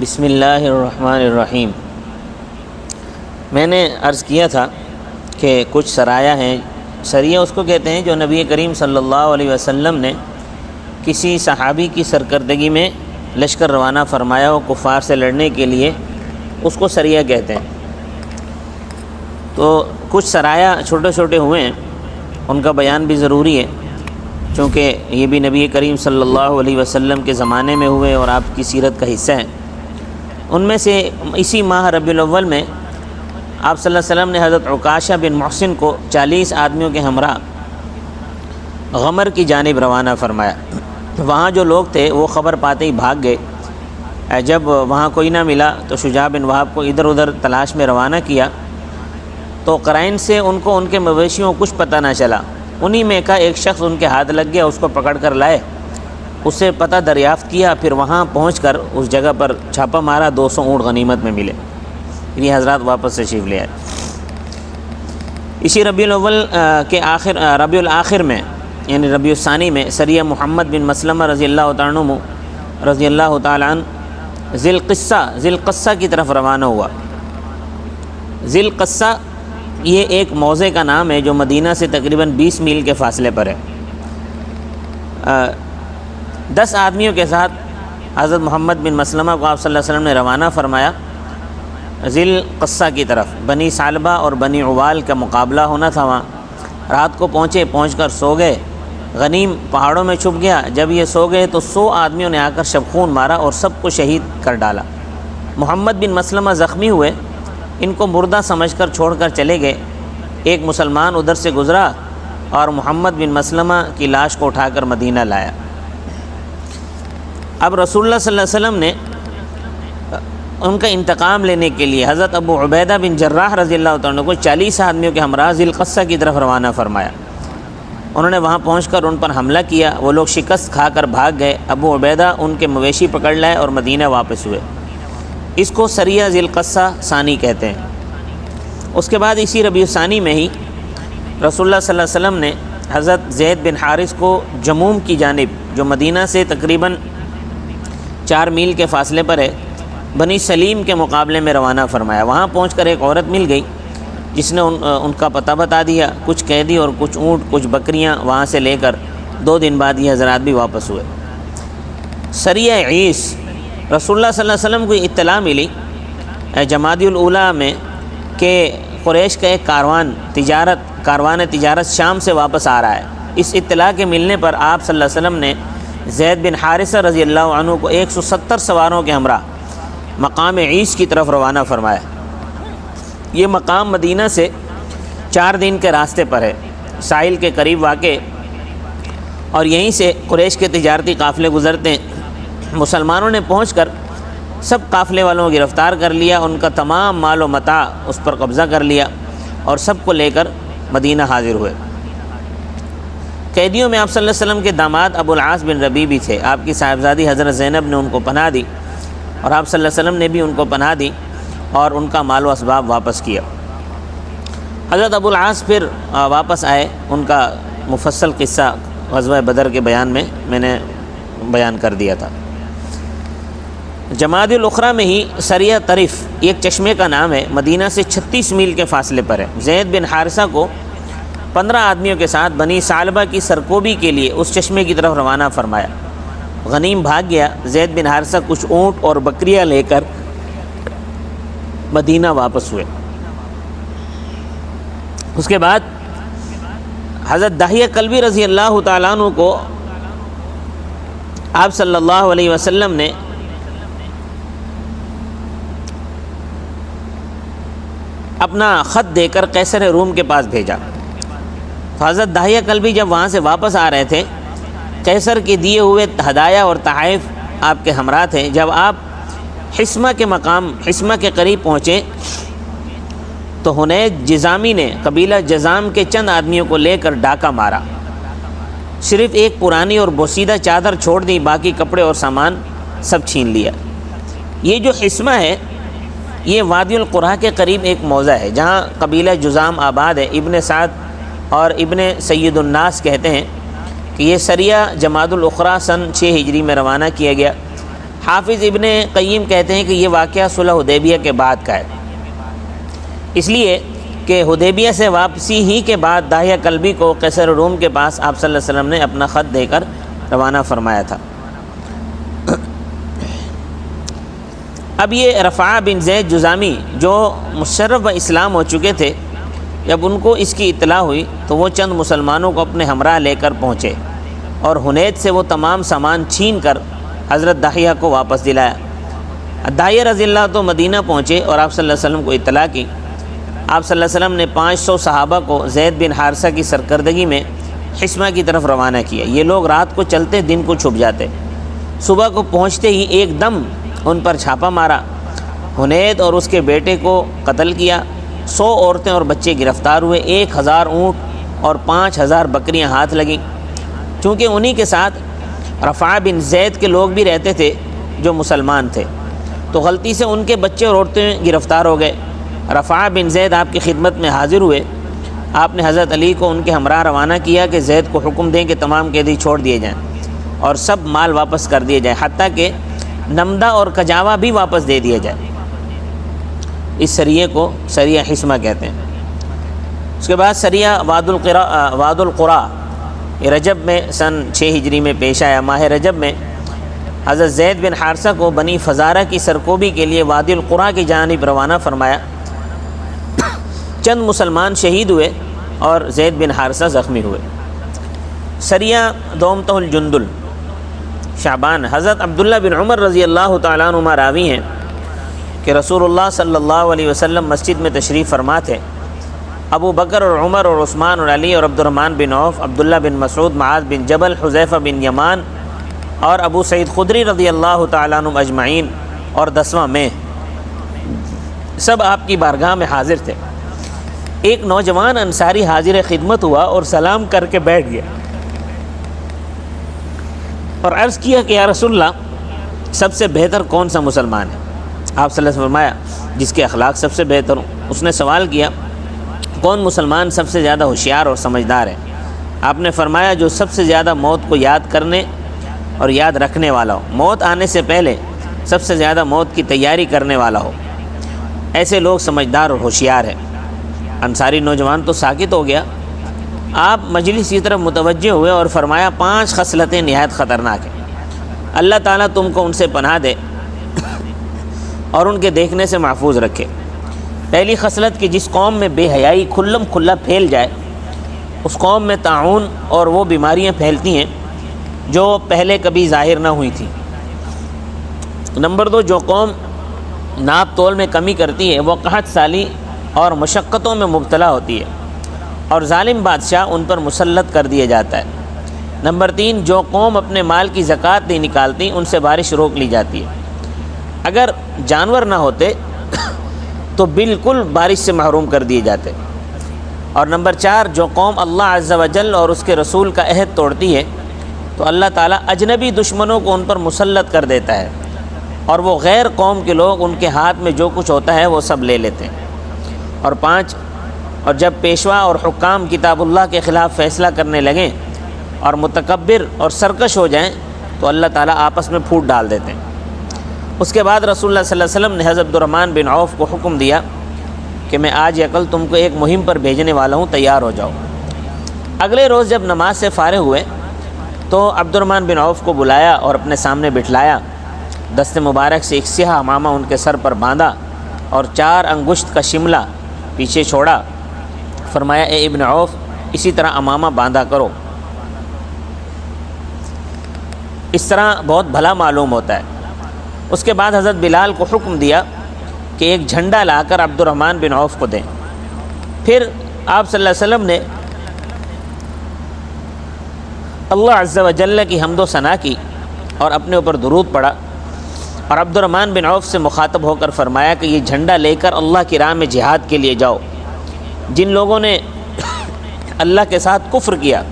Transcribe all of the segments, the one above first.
بسم اللہ الرحمن الرحیم۔ میں نے عرض کیا تھا کہ کچھ سرایہ ہیں، سریہ اس کو کہتے ہیں جو نبی کریم صلی اللہ علیہ وسلم نے کسی صحابی کی سرکردگی میں لشکر روانہ فرمایا ہو کفار سے لڑنے کے لیے، اس کو سریہ کہتے ہیں۔ تو کچھ سرایہ چھوٹے چھوٹے ہوئے ہیں، ان کا بیان بھی ضروری ہے، چونکہ یہ بھی نبی کریم صلی اللہ علیہ وسلم کے زمانے میں ہوئے اور آپ کی سیرت کا حصہ ہیں۔ ان میں سے اسی ماہ ربیع الاول میں آپ صلی اللہ علیہ وسلم نے حضرت عکاشہ بن محسن کو 40 آدمیوں کے ہمراہ غمر کی جانب روانہ فرمایا۔ وہاں جو لوگ تھے وہ خبر پاتے ہی بھاگ گئے۔ جب وہاں کوئی نہ ملا تو شجاع بن وہب کو ادھر ادھر تلاش میں روانہ کیا، تو قرائن سے ان کو ان کے مویشیوں کو کچھ پتہ نہ چلا۔ انہی میں کا ایک شخص ان کے ہاتھ لگ گیا، اس کو پکڑ کر لائے، اس سے پتہ دریافت کیا، پھر وہاں پہنچ کر اس جگہ پر چھاپہ مارا، 200 اونٹ غنیمت میں ملے۔ یہ حضرات واپس تشریف لے آئے۔ اسی ربیع الاول کے ربیع الاخر میں یعنی ربیع الثانی میں سریہ محمد بن مسلمہ رضی اللہ تعالیٰ عنہ ذی القصہ کی طرف روانہ ہوا۔ ذی القصہ یہ ایک موضع کا نام ہے جو مدینہ سے تقریباً 20 میل کے فاصلے پر ہے۔ 10 آدمیوں کے ساتھ حضرت محمد بن مسلمہ کو آپ صلی اللہ علیہ وسلم نے روانہ فرمایا ذی القصہ کی طرف۔ بنی ثعلبہ اور بنی عوال کا مقابلہ ہونا تھا وہاں۔ رات کو پہنچ کر سو گئے۔ غنیم پہاڑوں میں چھپ گیا۔ جب یہ سو گئے تو 100 آدمیوں نے آ کر شبخون مارا اور سب کو شہید کر ڈالا۔ محمد بن مسلمہ زخمی ہوئے، ان کو مردہ سمجھ کر چھوڑ کر چلے گئے۔ ایک مسلمان ادھر سے گزرا اور محمد بن مسلمہ کی لاش کو اٹھا کر مدینہ لایا۔ اب رسول اللہ صلی اللہ علیہ وسلم نے ان کا انتقام لینے کے لیے حضرت ابو عبیدہ بن جراح رضی اللہ تعالیٰ عنہ کو 40 آدمیوں کے ہمراہ ذی القصہ کی طرف روانہ فرمایا۔ انہوں نے وہاں پہنچ کر ان پر حملہ کیا۔ وہ لوگ شکست کھا کر بھاگ گئے۔ ابو عبیدہ ان کے مویشی پکڑ لائے اور مدینہ واپس ہوئے۔ اس کو سریہ ذی القصہ ثانی کہتے ہیں۔ اس کے بعد اسی ربیع ثانی میں ہی رسول اللہ صلی اللہ علیہ وسلم نے حضرت زید بن حارث کو جموم کی جانب، جو مدینہ سے تقریباً 4 میل کے فاصلے پر ہے، بنی سلیم کے مقابلے میں روانہ فرمایا۔ وہاں پہنچ کر ایک عورت مل گئی جس نے ان کا پتہ بتا دیا۔ کچھ قیدی اور کچھ اونٹ، کچھ بکریاں وہاں سے لے کر 2 دن بعد یہ حضرات بھی واپس ہوئے۔ سریہ عیس، رسول اللہ صلی اللہ علیہ وسلم کو اطلاع ملی جمادی الاولیٰ میں کہ قریش کا ایک کاروان تجارت شام سے واپس آ رہا ہے۔ اس اطلاع کے ملنے پر آپ صلی اللہ علیہ وسلم نے زید بن حارثہ رضی اللہ عنہ کو 170 سواروں کے ہمراہ مقام عیس کی طرف روانہ فرمایا۔ یہ مقام مدینہ سے 4 دن کے راستے پر ہے، ساحل کے قریب واقع، اور یہیں سے قریش کے تجارتی قافلے گزرتے ہیں۔ مسلمانوں نے پہنچ کر سب قافلے والوں کو گرفتار کر لیا، ان کا تمام مال و متاع اس پر قبضہ کر لیا اور سب کو لے کر مدینہ حاضر ہوئے۔ قیدیوں میں آپ صلی اللہ علیہ وسلم کے داماد ابو العاص بن ربیع بھی تھے۔ آپ کی صاحبزادی حضرت زینب نے ان کو پناہ دی اور آپ صلی اللہ علیہ وسلم نے بھی ان کو پناہ دی اور ان کا مال و اسباب واپس کیا۔ حضرت ابو العاص پھر واپس آئے۔ ان کا مفصل قصہ غزوہ بدر کے بیان میں نے بیان کر دیا تھا۔ جمادی الاخری میں ہی سریہ طرف ایک چشمے کا نام ہے، مدینہ سے 36 میل کے فاصلے پر ہے۔ زید بن حارثہ کو 15 آدمیوں کے ساتھ بنی ثعلبہ کی سرکوبی کے لیے اس چشمے کی طرف روانہ فرمایا۔ غنیم بھاگ گیا۔ زید بن حارثہ کچھ اونٹ اور بکریاں لے کر مدینہ واپس ہوئے۔ اس کے بعد حضرت دحیہ کلبی رضی اللہ تعالیٰ عنہ کو آپ صلی اللہ علیہ وسلم نے اپنا خط دے کر قیصر روم کے پاس بھیجا۔ تو حضرت دحیہ کلبی جب وہاں سے واپس آ رہے تھے، قیصر کے دیے ہوئے ہدایہ اور تحائف آپ کے ہمراہ تھے۔ جب آپ حسمہ کے قریب پہنچے تو حنید جزامی نے قبیلہ جزام کے چند آدمیوں کو لے کر ڈاکہ مارا۔ صرف ایک پرانی اور بوسیدہ چادر چھوڑ دی، باقی کپڑے اور سامان سب چھین لیا۔ یہ جو حسمہ ہے یہ وادی القریٰ کے قریب ایک موضع ہے جہاں قبیلہ جزام آباد ہے۔ ابن سعد اور ابن سید الناس کہتے ہیں کہ یہ سریہ جمادی الاخری سن 6 ہجری میں روانہ کیا گیا۔ حافظ ابن قیم کہتے ہیں کہ یہ واقعہ صلح حدیبیہ کے بعد کا ہے، اس لیے کہ حدیبیہ سے واپسی ہی کے بعد داہیہ کلبی کو قیصر روم کے پاس آپ صلی اللہ علیہ وسلم نے اپنا خط دے کر روانہ فرمایا تھا۔ اب یہ رفاعہ بن زید جذامی جو مشرف اسلام ہو چکے تھے، جب ان کو اس کی اطلاع ہوئی تو وہ چند مسلمانوں کو اپنے ہمراہ لے کر پہنچے اور حنید سے وہ تمام سامان چھین کر حضرت داہیہ کو واپس دلایا۔ داہیہ رضی اللہ تو مدینہ پہنچے اور آپ صلی اللہ علیہ وسلم کو اطلاع کی۔ آپ صلی اللہ علیہ وسلم نے 500 صحابہ کو زید بن حارثہ کی سرکردگی میں حسمہ کی طرف روانہ کیا۔ یہ لوگ رات کو چلتے، دن کو چھپ جاتے۔ صبح کو پہنچتے ہی ایک دم ان پر چھاپا مارا، حنید اور اس کے بیٹے کو قتل کیا۔ 100 عورتیں اور بچے گرفتار ہوئے، 1000 اونٹ اور 5000 بکریاں ہاتھ لگیں۔ چونکہ انہی کے ساتھ رفاعہ بن زید کے لوگ بھی رہتے تھے جو مسلمان تھے، تو غلطی سے ان کے بچے اور عورتیں گرفتار ہو گئے۔ رفاعہ بن زید آپ کی خدمت میں حاضر ہوئے۔ آپ نے حضرت علی کو ان کے ہمراہ روانہ کیا کہ زید کو حکم دیں کہ تمام قیدی چھوڑ دیے جائیں اور سب مال واپس کر دیے جائیں، حتیٰ کہ نمدہ اور کجاوا بھی واپس دے دیا جائے۔ اس سریے کو سریہ حسمہ کہتے ہیں۔ اس کے بعد سریہ واد القرا رجب میں سن 6 ہجری میں پیش آیا۔ ماہ رجب میں حضرت زید بن حارثہ کو بنی فزارہ کی سرکوبی کے لیے وادی القرا کی جانب روانہ فرمایا۔ چند مسلمان شہید ہوئے اور زید بن حارثہ زخمی ہوئے۔ سریہ دومتہ الجندل شعبان، حضرت عبداللہ بن عمر رضی اللہ تعالیٰ عنہما راوی ہیں کہ رسول اللہ صلی اللہ علیہ وسلم مسجد میں تشریف فرما تھے۔ ابو بکر اور عمر اور عثمان اور علی اور عبد الرحمن بن عوف، عبداللہ بن مسعود، معاذ بن جبل، حذیفہ بن یمان اور ابو سعید خدری رضی اللہ تعالیٰ عنہم اجمعین اور 10واں میں سب آپ کی بارگاہ میں حاضر تھے۔ ایک نوجوان انصاری حاضر خدمت ہوا اور سلام کر کے بیٹھ گیا اور عرض کیا کہ یا رسول اللہ، سب سے بہتر کون سا مسلمان ہے؟ آپ صلی اللہ علیہ وسلم فرمایا جس کے اخلاق سب سے بہتر ہوں۔ اس نے سوال کیا کون مسلمان سب سے زیادہ ہوشیار اور سمجھدار ہے؟ آپ نے فرمایا جو سب سے زیادہ موت کو یاد کرنے اور یاد رکھنے والا ہو، موت آنے سے پہلے سب سے زیادہ موت کی تیاری کرنے والا ہو، ایسے لوگ سمجھدار اور ہوشیار ہیں۔ انصاری نوجوان تو ساکت ہو گیا۔ آپ مجلس کی طرف متوجہ ہوئے اور فرمایا 5 خصلتیں نہایت خطرناک ہیں، اللہ تعالیٰ تم کو ان سے پناہ دے اور ان کے دیکھنے سے محفوظ رکھے۔ پہلی خصلت کہ جس قوم میں بے حیائی کھلم کھلا پھیل جائے، اس قوم میں طاعون اور وہ بیماریاں پھیلتی ہیں جو پہلے کبھی ظاہر نہ ہوئی تھیں۔ نمبر 2، جو قوم ناپ تول میں کمی کرتی ہے وہ قحط سالی اور مشقتوں میں مبتلا ہوتی ہے اور ظالم بادشاہ ان پر مسلط کر دیا جاتا ہے۔ نمبر 3، جو قوم اپنے مال کی زکوٰۃ نہیں نکالتی ان سے بارش روک لی جاتی ہے۔ اگر جانور نہ ہوتے تو بالکل بارش سے محروم کر دیے جاتے۔ اور نمبر 4، جو قوم اللہ عز و جل اور اس کے رسول کا عہد توڑتی ہے تو اللہ تعالیٰ اجنبی دشمنوں کو ان پر مسلط کر دیتا ہے اور وہ غیر قوم کے لوگ ان کے ہاتھ میں جو کچھ ہوتا ہے وہ سب لے لیتے ہیں۔ اور 5، اور جب پیشوا اور حکام کتاب اللہ کے خلاف فیصلہ کرنے لگیں اور متکبر اور سرکش ہو جائیں تو اللہ تعالیٰ آپس میں پھوٹ ڈال دیتے ہیں۔ اس کے بعد رسول اللہ صلی اللہ علیہ وسلم نے حضرت عبد الرحمن بن عوف کو حکم دیا کہ میں آج یا کل تم کو ایک مہم پر بھیجنے والا ہوں، تیار ہو جاؤ۔ اگلے روز جب نماز سے فارغ ہوئے تو عبد الرحمن بن عوف کو بلایا اور اپنے سامنے بٹھلایا، دست مبارک سے ایک سیاہ عمامہ ان کے سر پر باندھا اور 4 انگشت کا شملہ پیچھے چھوڑا۔ فرمایا اے ابن عوف، اسی طرح عمامہ باندھا کرو، اس طرح بہت بھلا معلوم ہوتا ہے۔ اس کے بعد حضرت بلال کو حکم دیا کہ ایک جھنڈا لا کر عبد الرحمن بن عوف کو دیں۔ پھر آپ صلی اللہ علیہ وسلم نے اللہ عز و جل کی حمد و ثنا کی اور اپنے اوپر درود پڑھا اور عبد الرحمن بن عوف سے مخاطب ہو کر فرمایا کہ یہ جھنڈا لے کر اللہ کی راہ میں جہاد کے لیے جاؤ۔ جن لوگوں نے اللہ کے ساتھ کفر کیا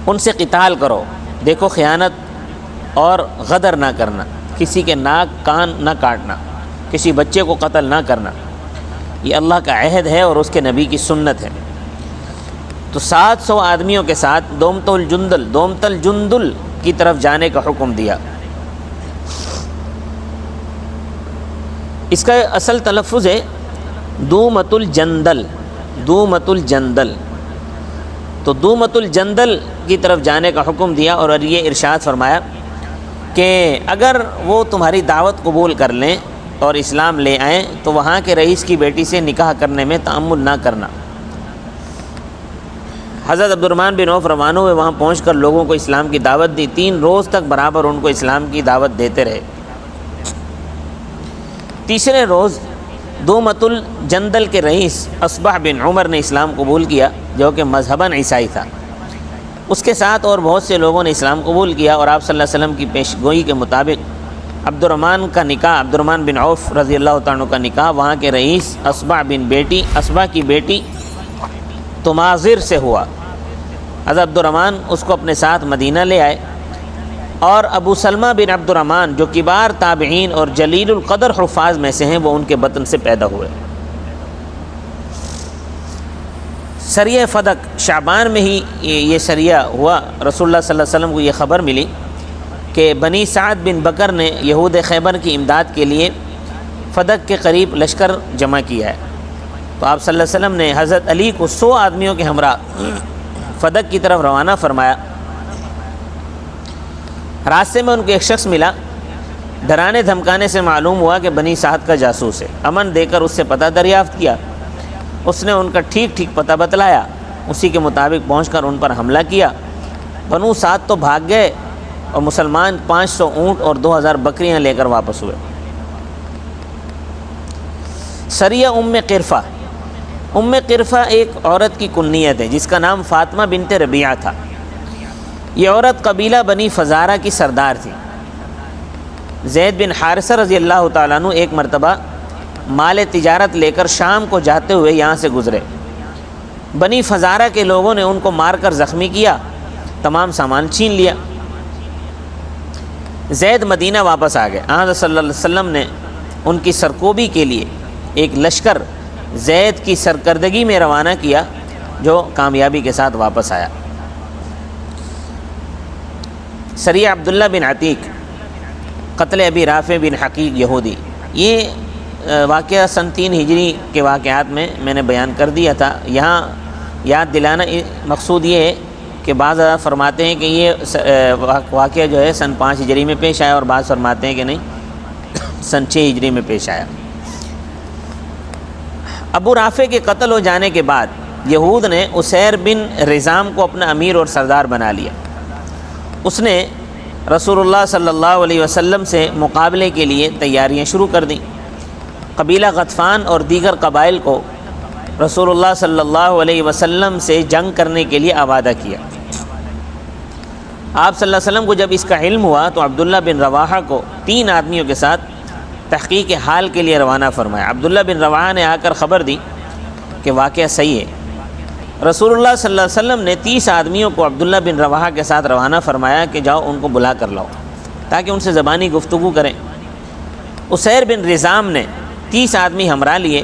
ان سے قتال کرو۔ دیکھو، خیانت اور غدر نہ کرنا، کسی کے ناک کان نہ کاٹنا، کسی بچے کو قتل نہ کرنا، یہ اللہ کا عہد ہے اور اس کے نبی کی سنت ہے۔ تو 700 آدمیوں کے ساتھ دومت الجندل کی طرف جانے کا حکم دیا۔ اس کا اصل تلفظ ہے دومۃ الجندل، دومۃ الجندل۔ تو دومۃ الجندل کی طرف جانے کا حکم دیا اور یہ ارشاد فرمایا کہ اگر وہ تمہاری دعوت قبول کر لیں اور اسلام لے آئیں تو وہاں کے رئیس کی بیٹی سے نکاح کرنے میں تأمل نہ کرنا۔ حضرت عبد الرحمن بن عوف روانہ ہوئے، وہاں پہنچ کر لوگوں کو اسلام کی دعوت دی، 3 روز تک برابر ان کو اسلام کی دعوت دیتے رہے۔ تیسرے روز دومۃ الجندل کے رئیس اصبح بن عمر نے اسلام قبول کیا، جو کہ مذہباً عیسائی تھا۔ اس کے ساتھ اور بہت سے لوگوں نے اسلام قبول کیا، اور آپ صلی اللہ علیہ وسلم کی پیش گوئی کے مطابق عبد الرحمن بن عوف رضی اللہ تعالیٰ عنہ کا نکاح وہاں کے رئیس اصبح کی بیٹی تماظر سے ہوا۔ حضرت عبد الرحمن اس کو اپنے ساتھ مدینہ لے آئے، اور ابو سلمہ بن عبد الرحمن جو کبار تابعین اور جلیل القدر حفاظ میں سے ہیں، وہ ان کے بطن سے پیدا ہوئے۔ سریہ فدق شعبان میں ہی یہ سریہ ہوا۔ رسول اللہ صلی اللہ علیہ وسلم کو یہ خبر ملی کہ بنی سعد بن بکر نے یہود خیبر کی امداد کے لیے فدق کے قریب لشکر جمع کیا ہے، تو آپ صلی اللہ علیہ وسلم نے حضرت علی کو 100 آدمیوں کے ہمراہ فدق کی طرف روانہ فرمایا۔ راستے میں ان کو ایک شخص ملا، ڈرانے دھمکانے سے معلوم ہوا کہ بنی سعد کا جاسوس ہے۔ امن دے کر اس سے پتہ دریافت کیا، اس نے ان کا ٹھیک پتہ بتلایا، اسی کے مطابق پہنچ کر ان پر حملہ کیا۔ بنو سعد تو بھاگ گئے، اور مسلمان 500 اونٹ اور 2000 بکریاں لے کر واپس ہوئے۔ سریہ ام قرفہ ایک عورت کی کنیت ہے جس کا نام فاطمہ بنت ربیعہ تھا۔ یہ عورت قبیلہ بنی فزارہ کی سردار تھی۔ زید بن حارثہ رضی اللہ تعالیٰ عنہ ایک مرتبہ مال تجارت لے کر شام کو جاتے ہوئے یہاں سے گزرے۔ بنی فزارہ کے لوگوں نے ان کو مار کر زخمی کیا، تمام سامان چھین لیا۔ زید مدینہ واپس آ گئے۔ آن صلی اللہ علیہ وسلم نے ان کی سرکوبی کے لیے ایک لشکر زید کی سرکردگی میں روانہ کیا، جو کامیابی کے ساتھ واپس آیا۔ سریہ عبداللہ بن عتیق، قتل ابی رافع بن حقیق یہودی، یہ واقعہ سن 3 ہجری کے واقعات میں نے بیان کر دیا تھا۔ یہاں یاد دلانا مقصود یہ ہے کہ بعض فرماتے ہیں کہ یہ واقعہ جو ہے سن 5 ہجری میں پیش آیا، اور بعض فرماتے ہیں کہ نہیں، سن 6 ہجری میں پیش آیا۔ ابو رافع کے قتل ہو جانے کے بعد یہود نے اسیر بن رزام کو اپنا امیر اور سردار بنا لیا۔ اس نے رسول اللہ صلی اللہ علیہ وسلم سے مقابلے کے لیے تیاریاں شروع کر دیں۔ قبیلہ غطفان اور دیگر قبائل کو رسول اللہ صلی اللہ علیہ وسلم سے جنگ کرنے کے لیے آمادہ کیا۔ آپ صلی اللہ علیہ وسلم کو جب اس کا علم ہوا تو عبداللہ بن رواحہ کو 3 آدمیوں کے ساتھ تحقیق حال کے لیے روانہ فرمایا۔ عبداللہ بن رواحہ نے آ کر خبر دی کہ واقعہ صحیح ہے۔ رسول اللہ صلی اللہ علیہ وسلم نے 30 آدمیوں کو عبداللہ بن رواحہ کے ساتھ روانہ فرمایا کہ جاؤ ان کو بلا کر لاؤ تاکہ ان سے زبانی گفتگو کریں۔ اسیر بن رزام نے 30 آدمی ہمراہ لیے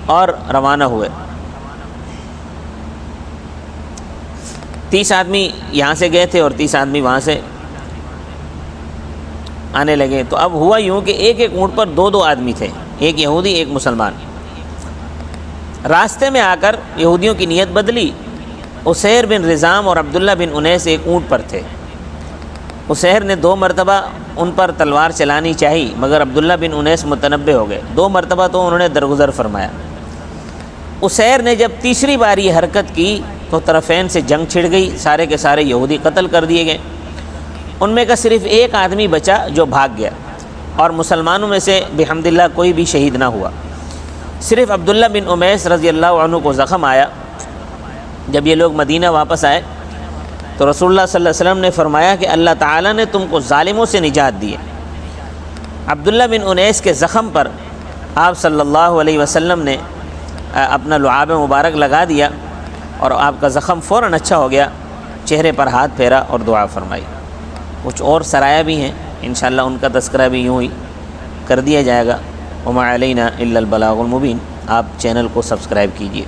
اور روانہ ہوئے۔ 30 آدمی یہاں سے گئے تھے اور 30 آدمی وہاں سے آنے لگے۔ تو اب ہوا یوں کہ ایک اونٹ پر 2 آدمی تھے، ایک یہودی ایک مسلمان۔ راستے میں آ کر یہودیوں کی نیت بدلی۔ اسیر بن رزام اور عبداللہ بن انیس ایک اونٹ پر تھے۔ اسیر نے 2 مرتبہ ان پر تلوار چلانی چاہی، مگر عبداللہ بن انیس متنبہ ہو گئے۔ 2 مرتبہ تو انہوں نے درگزر فرمایا۔ اسیر نے جب تیسری بار یہ حرکت کی تو طرفین سے جنگ چھڑ گئی، سارے کے سارے یہودی قتل کر دیے گئے۔ ان میں کا صرف ایک آدمی بچا جو بھاگ گیا، اور مسلمانوں میں سے بحمدللہ کوئی بھی شہید نہ ہوا۔ صرف عبداللہ بن امیس رضی اللہ عنہ کو زخم آیا۔ جب یہ لوگ مدینہ واپس آئے تو رسول اللہ صلی اللہ علیہ وسلم نے فرمایا کہ اللہ تعالیٰ نے تم کو ظالموں سے نجات دی ہے۔ عبداللہ بن انیس کے زخم پر آپ صلی اللہ علیہ وسلم نے اپنا لعاب مبارک لگا دیا، اور آپ کا زخم فوراً اچھا ہو گیا۔ چہرے پر ہاتھ پھیرا اور دعا فرمائی۔ کچھ اور سرایا بھی ہیں، انشاءاللہ ان کا تذکرہ بھی یوں ہی کر دیا جائے گا۔ وما علینا الا البلاغ المبین۔ آپ چینل کو سبسکرائب کیجیے۔